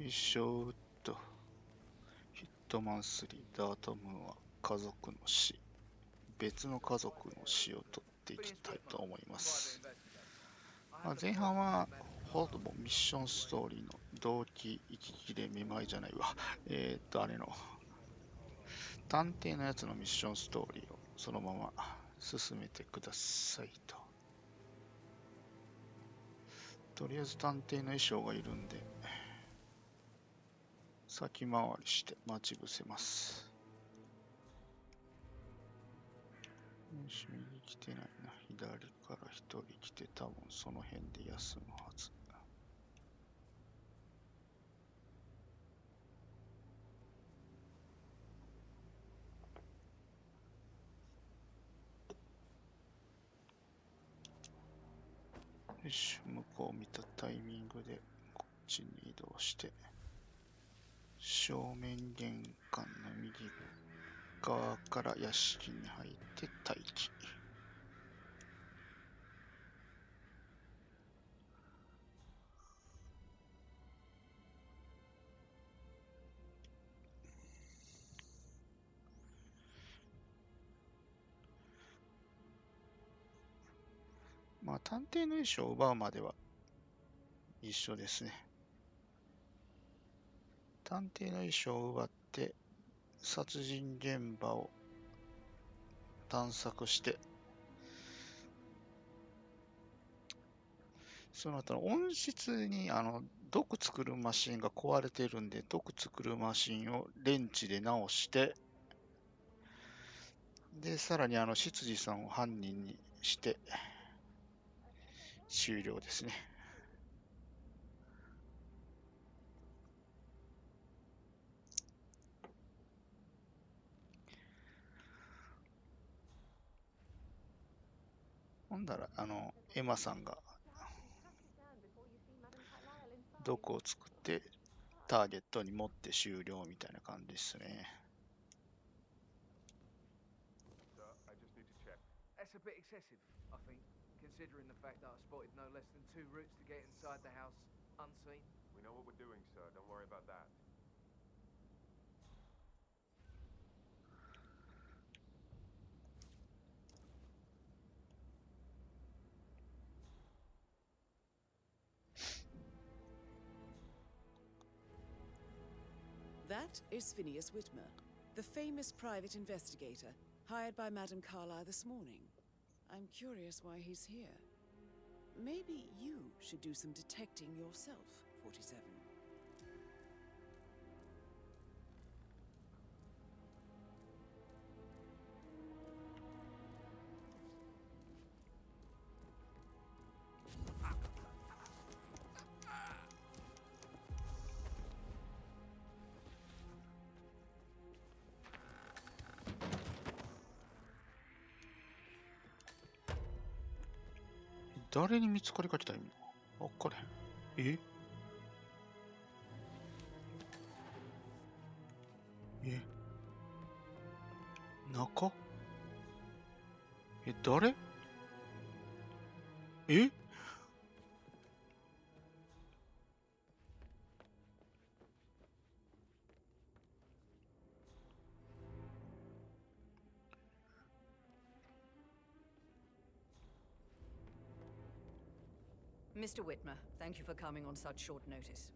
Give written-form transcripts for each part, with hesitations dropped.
一生とヒットマン3ダートムーア家族の死別の家族の死を取っていきたいと思います。前半はほぼミッションストーリーの動機、息切れ、めまいじゃないわ。あれの探偵のやつのミッションストーリーをそのまま進めてくださいと。とりあえず探偵の衣装がいるんで、先回りして待ち伏せます。右来てないな。左から一人来て多分その辺で休むはず。よし、向こう見たタイミングでこっちに移動して、正面玄関の右側から屋敷に入って待機。まあ探偵の衣装を奪うまでは一緒ですね。探偵の衣装を奪って殺人現場を探索して、その後の温室に毒作るマシンが壊れてるんで、毒作るマシンをレンチで直して、で、さらに執事さんを犯人にして終了ですね。ほんだら、エマさんが毒を作ってターゲットに持って終了みたいな感じですね。That's a bit excessive, I think, considering the fact that I spotted no less than 2 routes to get inside the house unseen. We know what we're doing, sir. Don't worry about that. That is Phineas Whitmer, the famous private investigator hired by Madame Carlyle this morning. I'm curious why he's here. Maybe you should do some detecting yourself, 47.誰に見つかりかけた今。わかれへん。中誰Mr. Whitmer, thank you for coming on such short notice.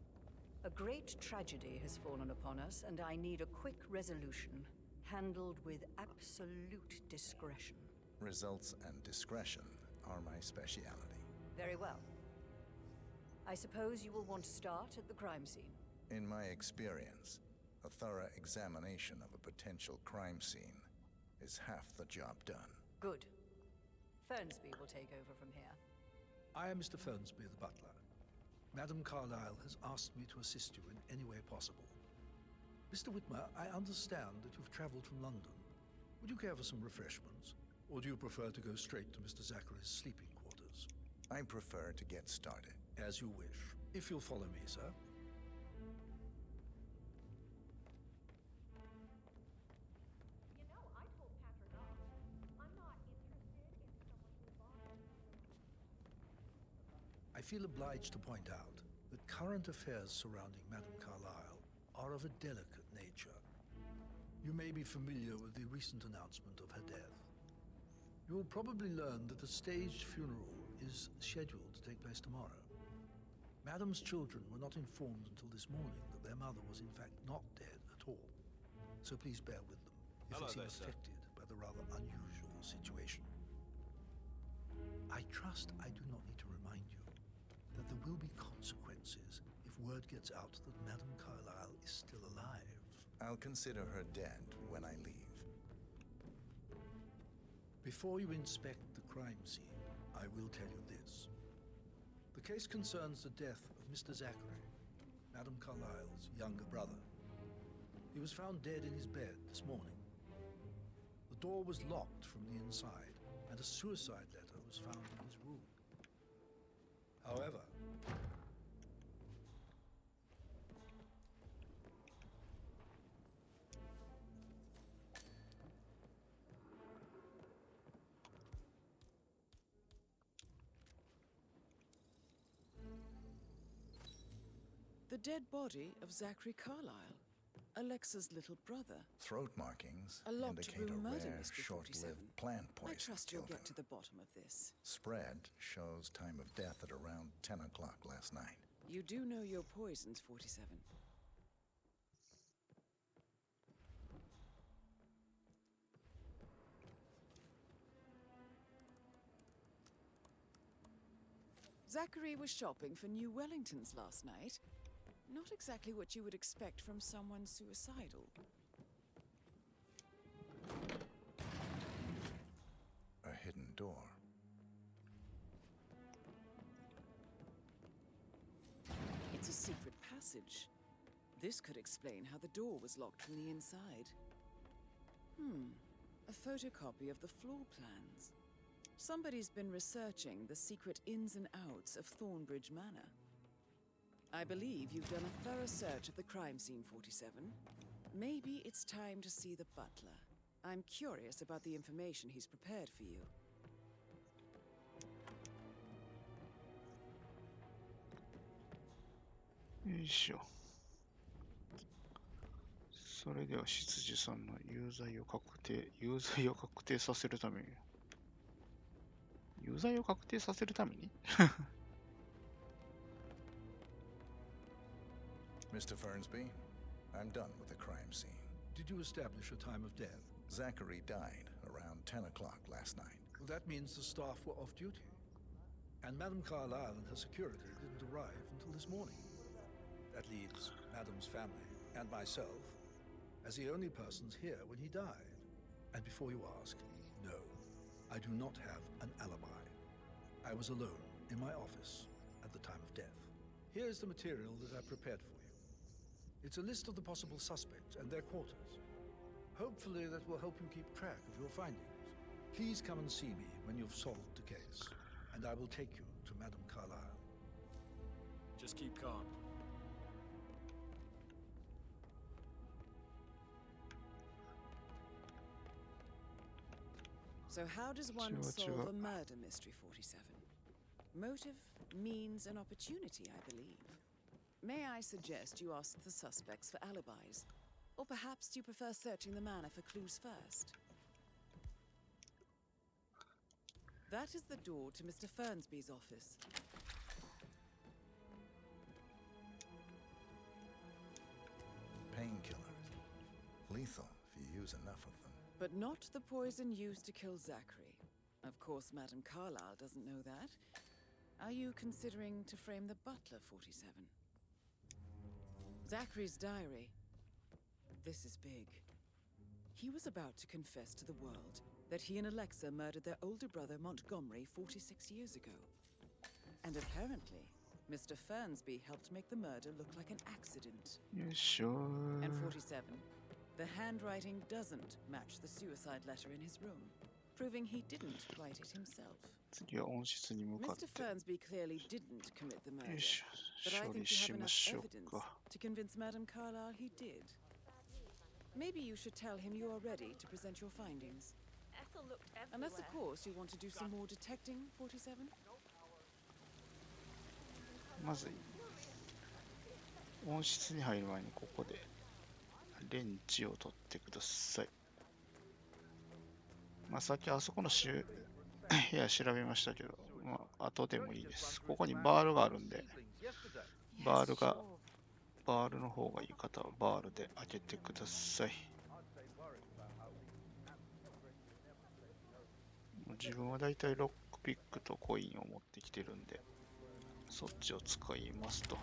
A great tragedy has fallen upon us, and I need a quick resolution, handled with absolute discretion. Results and discretion are my speciality. Very well. I suppose you will want to start at the crime scene. In my experience, a thorough examination of a potential crime scene is half the job done. Good. Fernsby will take over from here. I am Mr. Fernsby, the butler. Madame Carlyle has asked me to assist you in any way possible. Mr. Whitmer, I understand that you've traveled from London. Would you care for some refreshments? Or do you prefer to go straight to Mr. Zachary's sleeping quarters? I prefer to get started. As you wish. If you'll follow me, sir. You know, I told Patrick off. I'm not interested in someone who bothers. I feel obliged to point out that current affairs surrounding Madame Carlyle are of a delicate nature. You may be familiar with the recent announcement of her death. You will probably learn that a staged funeral is scheduled to take place tomorrow. Madame's children were not informed until this morning that their mother was in fact not dead at all. So please bear with them if Hello they seem there, sir. affected by the rather unusual situation. I trust I do not need to remind you that there will be consequences if word gets out that Madame Carlyle is still alive. I'll consider her dead when I leave. Before you inspect the crime scene, I will tell you this. The case concerns the death of Mr. Zachary, Madame Carlyle's younger brother. He was found dead in his bed this morning. The door was locked from the inside, and a suicide letter was found in his room. However, The dead body of Zachary Carlyle, Alexa's little brother. Throat markings A locked indicate room a murder rare, mystery, 47. short-lived plant I poison trust you'll killed get him. to the bottom of this. Spread shows time of death at around 10 o'clock last night. You do know your poisons, 47. Zachary was shopping for new Wellingtons last night. Not exactly what you would expect from someone suicidal. A hidden door. It's a secret passage. This could explain how the door was locked from the inside. A photocopy of the floor plans. Somebody's been researching the secret ins and outs of Thornbridge Manor. I believe you've done a thorough search of the crime scene, 47. Maybe it's time to see the butler. I'm curious about the information he's prepared for you. よいしょ。それでは執事さんの有罪を確定させるために。有罪を確定させるために Mr. Fernsby, I'm done with the crime scene. did you establish a time of death? Zachary died around 10 o'clock last night. Well, that means the staff were off duty. And Madame Carlyle and her security didn't arrive until this morning. That leaves Madame's family and myself as the only persons here when he died. And before you ask, no, I do not have an alibi. I was alone in my office at the time of death. Here's the material that I prepared for you. It's a list of the possible suspects and their quarters. Hopefully that will help you keep track of your findings. Please come and see me when you've solved the case, and I will take you to Madame Carlyle. Just keep calm. So how does one solve a murder mystery, 47? Motive, means, and opportunity, I believe. May I suggest you ask the suspects for alibis? Or perhaps do you prefer searching the manor for clues first? That is the door to Mr. Fernsby's office. Painkillers. Lethal if you use enough of them. But not the poison used to kill Zachary. Of course, Madame Carlyle doesn't know that. Are you considering to frame the butler, 47? Zachary's diary. This is big. He was about to confess to the world that he and Alexa murdered their older brother Montgomery 46 years ago. And apparently, Mr. Fernsby helped make the murder look like an accident.よいしょ。 And 47, the handwriting doesn't match the suicide letter in his room, proving he didn't write it himself. 次は温室に向かっ Mr. て。 Fernsby clearly didn't commit the よ murder, いしょ。 but I 処 think 理 you し have ま enough しょう evidence か。 to convince Madame Carlyle he did. Maybe you should tell him you are ready to present your findings. Ethel looked everywhere. Unless, of course, you want to do some more detecting, 47? まずい。温室に入る前にここでレンチを取ってください。まあ、さっきあそこの部屋調べましたけど、まあ、後でもいいです。ここにバールがあるんで、バールの方がいい方はバールで開けてください。自分はだいたいロックピックとコインを持ってきてるんで、そっちを使いますと。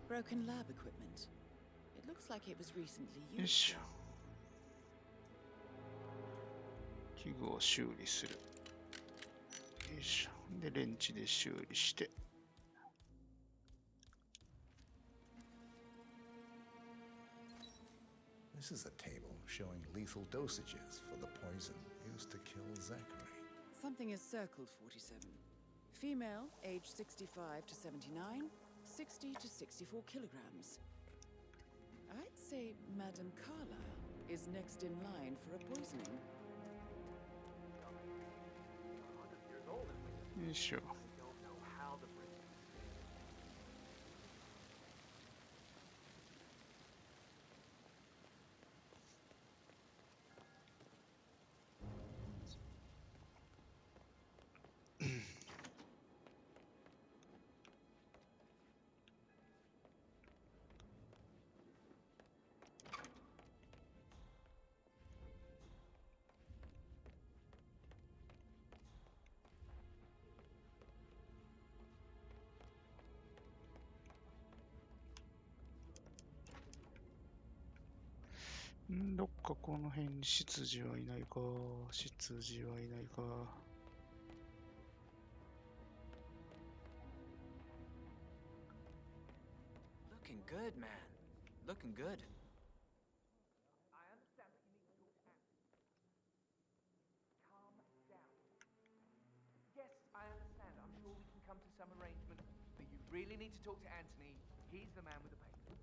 Broken lab equipment. It looks like it was recently よい used. しょ。器具を修理する。よいしょ。で、レンチで修理して。This is a table showing lethal dosages for the poison used to kill Zachary. Something is circled 47. Female, age 65 to 79, 60 to 64 kilograms. I'd say Madame Carlyle is next in line for a poisoning. よいしょ。どっかこの辺に執事はいないか。執事はいないか。Looking good, man. Looking good. I understand that you need to talk to Anthony. Calm down. Yes, I understand. I'm sure we can come to some arrangement, but you really need to talk to Anthony. He's the man with the paper.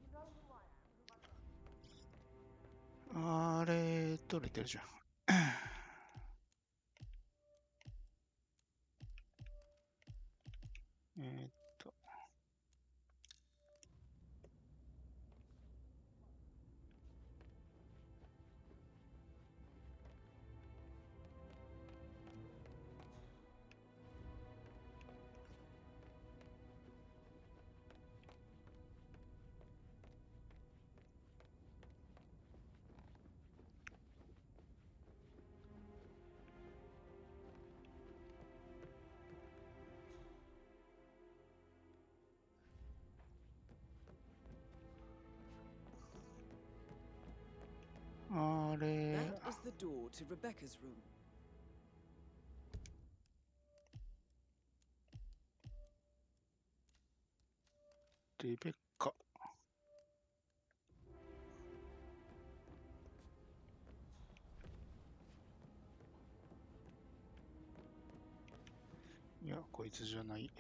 You know who I am, who I love. あれ、取れてるじゃん。えーっと。あれ、 That is the door to Rebecca's room. レベッカ。いや、こいつじゃない。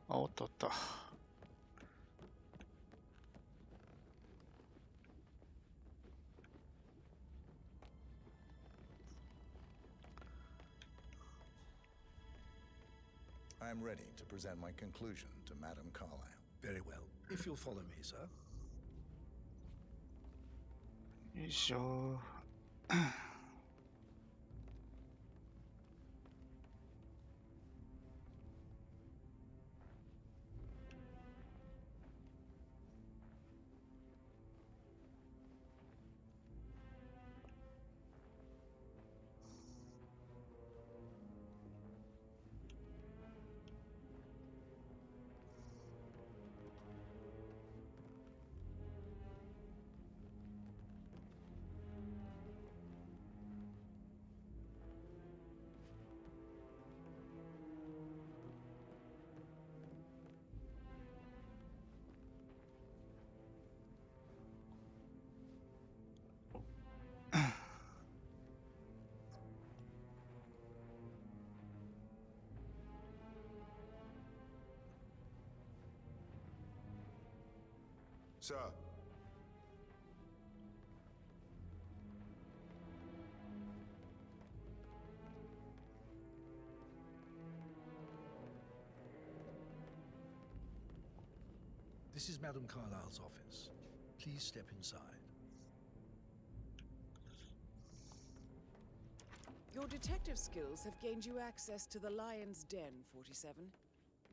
あ、おったおった。I'm ready to present my conclusion to Madame Carlyle. Very well. If you'll follow me, sir. よいしょ。Sir. This is Madame Carlyle's office. Please step inside. Your detective skills have gained you access to the Lion's Den, 47.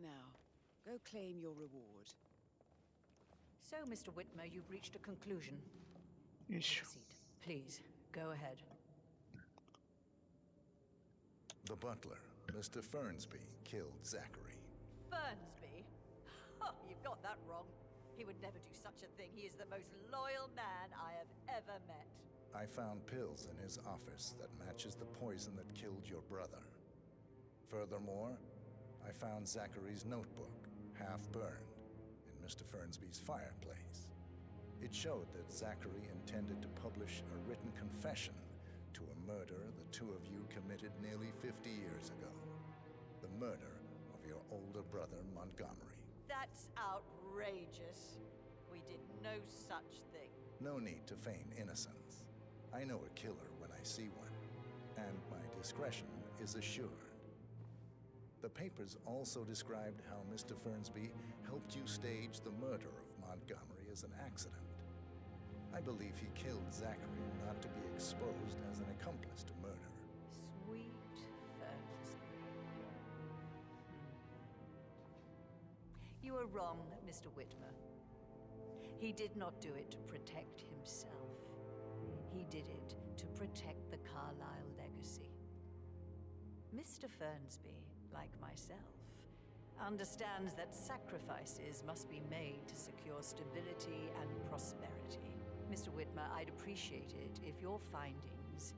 Now, go claim your reward. So, Mr. Whitmer, you've reached a conclusion. Ish. Take a seat. Please, go ahead. The butler, Mr. Fernsby, killed Zachary. Fernsby? Oh, you've got that wrong. He would never do such a thing. He is the most loyal man I have ever met. I found pills in his office that matches the poison that killed your brother. Furthermore, I found Zachary's notebook, half burned, in Mr. Fernsby's fireplace. It showed that Zachary intended to publish a written confession to a murder the two of you committed nearly 50 years ago. The murder of your older brother, Montgomery. That's outrageous. We did no such thing. No need to feign innocence. I know a killer when I see one, and my discretion is assured. The papers also described how Mr. Fernsby helped you stage the murder of Montgomery as an accident. I believe he killed Zachary not to be exposed as an accomplice to murder. Sweet Fernsby. You are wrong, Mr. Whitmer. He did not do it to protect himself. He did it to protect the Carlyle legacy. Mr. Fernsby, like myself, understands that sacrifices must be made to secure stability and prosperity. Mr. Whitmer, I'd appreciate it if your findings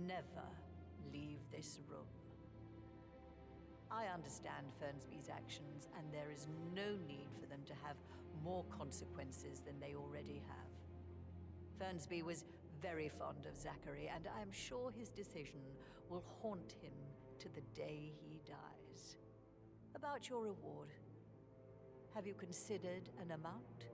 never leave this room. I understand Fernsby's actions, and there is no need for them to have more consequences than they already have. Fernsby was very fond of Zachary, and I'm sure his decision will haunt him to the day he dies. About your reward, have you considered an amount?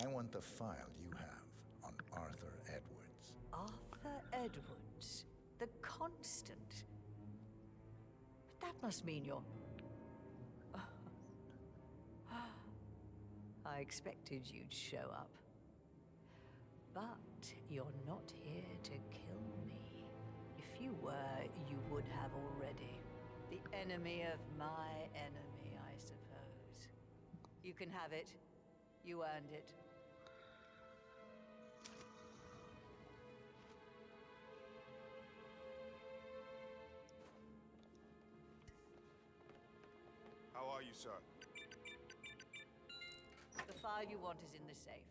I want the file you have on Arthur Edwards. Arthur Edwards, the Constant. But that must mean you're... I expected you'd show up. But you're not here to kill me. If you were, you would have already. The enemy of my enemy, I suppose. You can have it. You earned it. How are you, sir? The file you want is in the safe.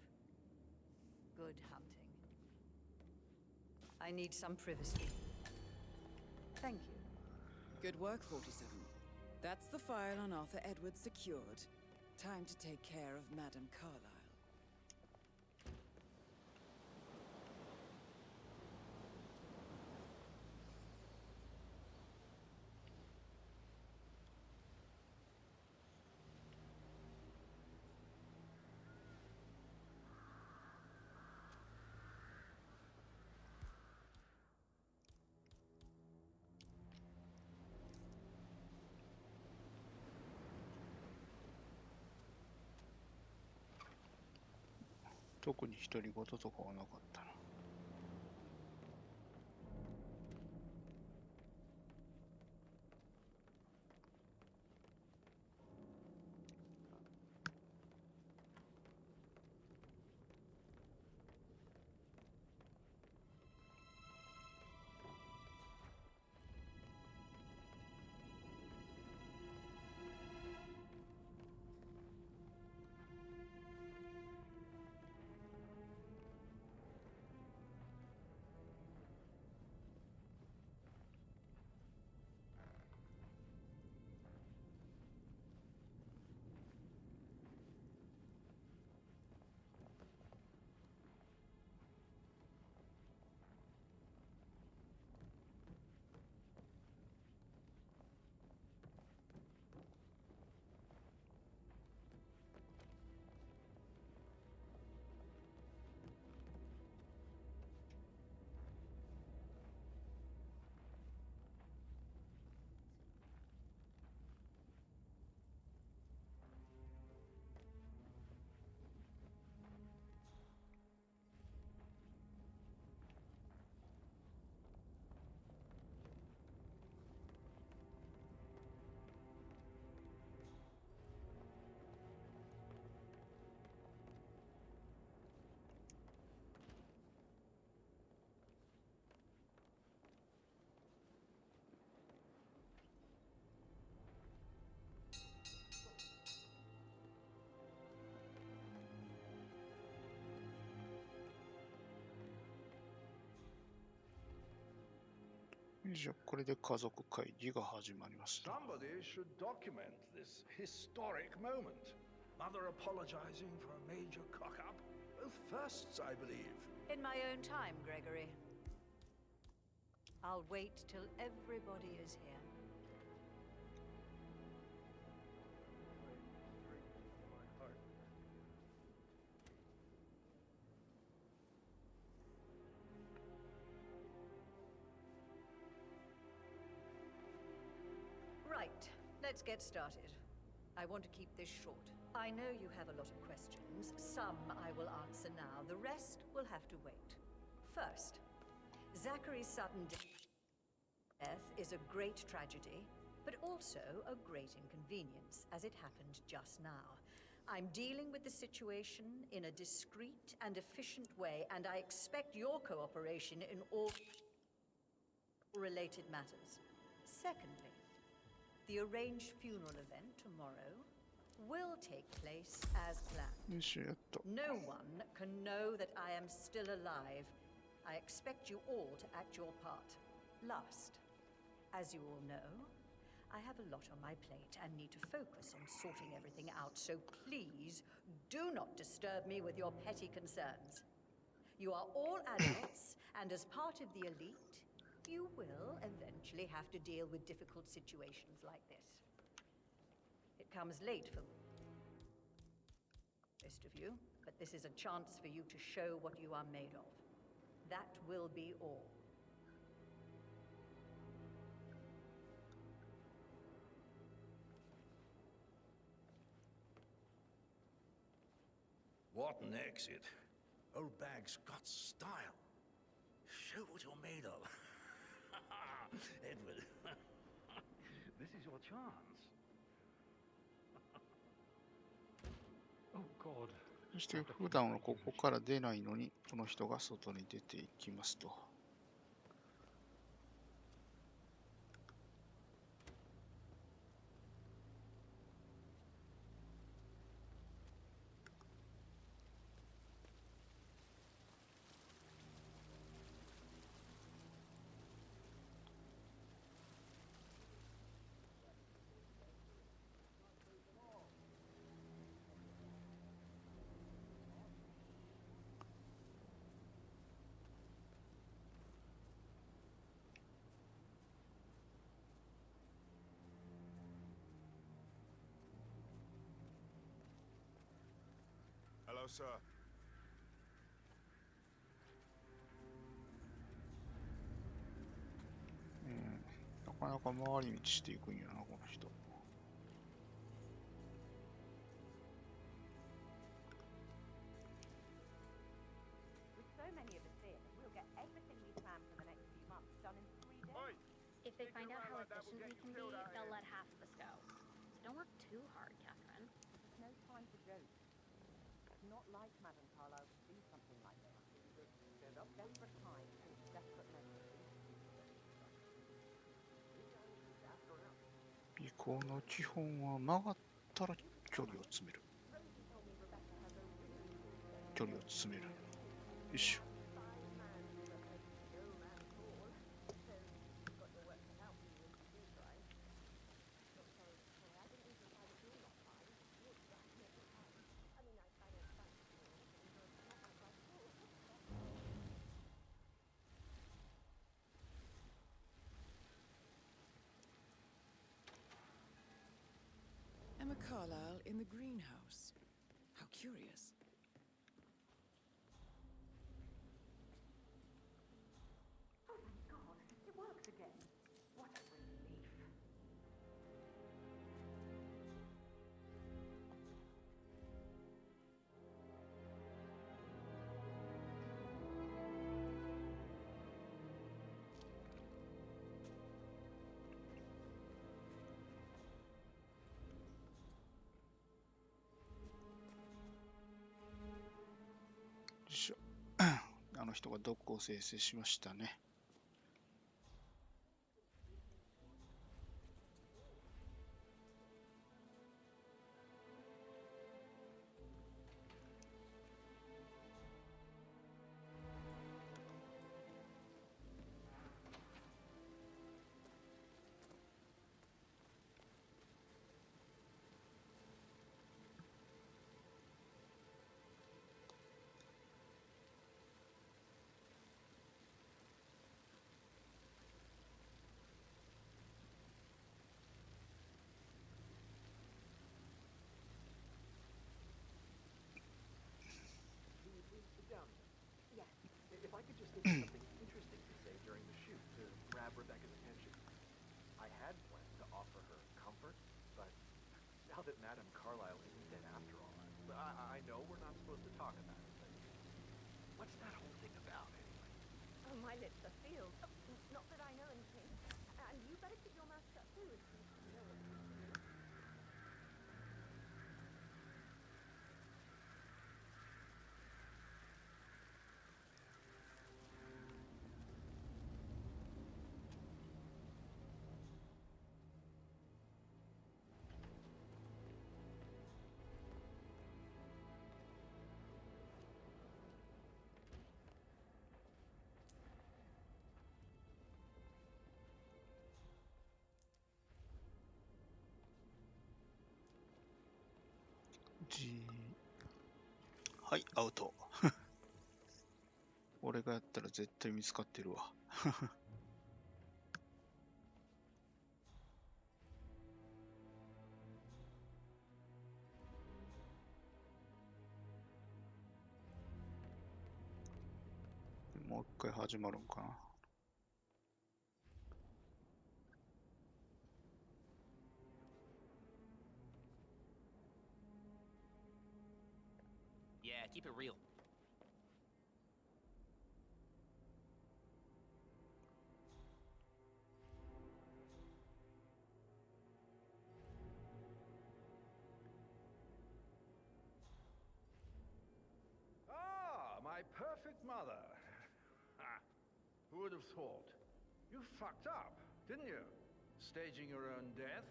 Good hunting. I need some privacy. Thank you. Good work, 47. That's the file on Arthur Edwards secured. Time to take care of Madame Carlyle.特に独り言とかはなかったな。じゃあこれで家族会議が始まりました。 Somebody should document this historic moment. Mother apologizing for a major cock-up. Both firsts, I believe. In my own time, Gregory. I'll wait till everybody is here. Right, let's get started. I want to keep this short. I know you have a lot of questions. Some I will answer now. The rest will have to wait. First, Zachary's sudden death is a great tragedy, but also a great inconvenience, as it happened just now. I'm dealing with the situation in a discreet and efficient way, and I expect your cooperation in all related matters. Secondly, the arranged funeral event tomorrow will take place as planned. よし、やっと。 No one can know that I am still alive. I expect you all to act your part. Last, as you all know, I have a lot on my plate and need to focus on sorting everything out, so please do not disturb me with your petty concerns. You are all adults, and as part of the elite, you will eventually have to deal with difficult situations like this. It comes late for most of you, but this is a chance for you to show what you are made of. That will be all. What an exit. Old bag's got style. Show what you're made of. Edward, this is your chance. Oh, God. そして普段はここから出ないのに、この人が外に出ていきますと。Hello, sir. なかなか回り道していくんやな、この人。With so many of us here, we'll get everything we plan for the next few months done in 3 days. If they find out how efficient we can be, they'll let half of us go. So don't work too hard, Catherine. There's no time for jokes. It's not like Madame Carlyle to do something like this. Desperate times and desperate measures. 尾行の基本は曲がったら距離を詰める。距離を詰める。よいしょ。Emma Carlyle in the greenhouse. How curious. Oh my God, it works again. What a relief.よいしょ。あの人が毒を生成しましたね。Now that Madame Carlyle isn't dead after all, I know we're not supposed to talk about it, but what's that whole thing about, anyway? Oh, my lips are sealed. Not that I know anything. And you better keep your mouth shut too if you know what you want to do. G はい、アウト。俺がやったら絶対見つかってるわ。もう一回始まるんかな。Yeah, keep it real. Ah, my perfect mother. Ha. Who would have thought? You fucked up, didn't you? Staging your own death?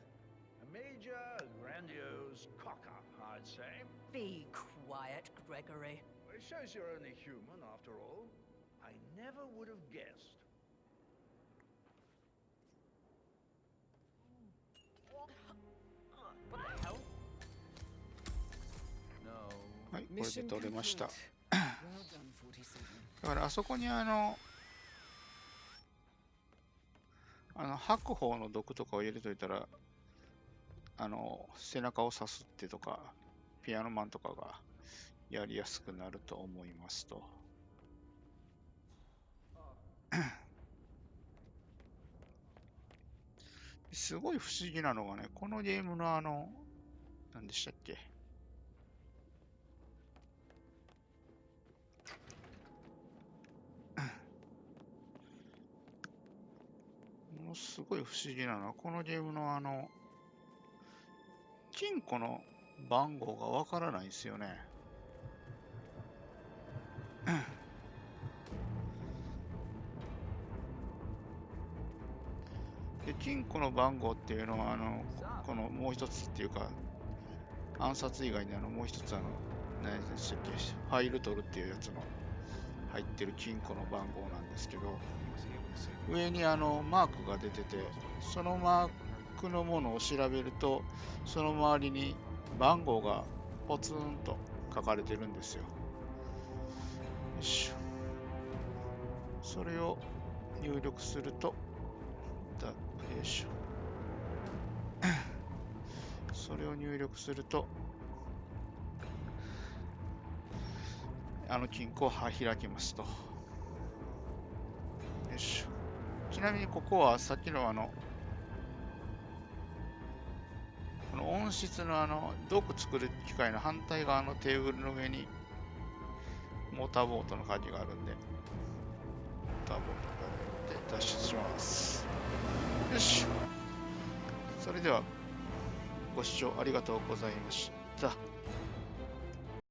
A major, grandiose cock-up, I'd say. Be quiet, Gregory. It shows you're only human, after all. I never would have guessed. What the hell? No. はい、これで取れました。 Well done, 47. だからあそこに白鵬の毒とかを入れといたら、背中を刺すってとか、ピアノマンとかがやりやすくなると思いますと。すごい不思議なのがね、このゲームの何でしたっけ、ものすごい不思議なのは、このゲームの金庫の番号がわからないんですよね。で、金庫の番号っていうのは、このもう一つっていうか、暗殺以外にもう一つ何でしたっけ、ファイル取るっていうやつの入ってる金庫の番号なんですけど、上にマークが出てて、そのマークのものを調べると、その周りに番号がポツンと書かれてるんですよ。よいしょ。それを入力すると、よいしょ。それを入力すると、金庫を開きますと。よいしょ。ちなみにここはさっきのこの温室の毒作る機械の反対側のテーブルの上にモーターボートの鍵があるんで、モーターボートで脱出します。よし。それではご視聴ありがとうございました。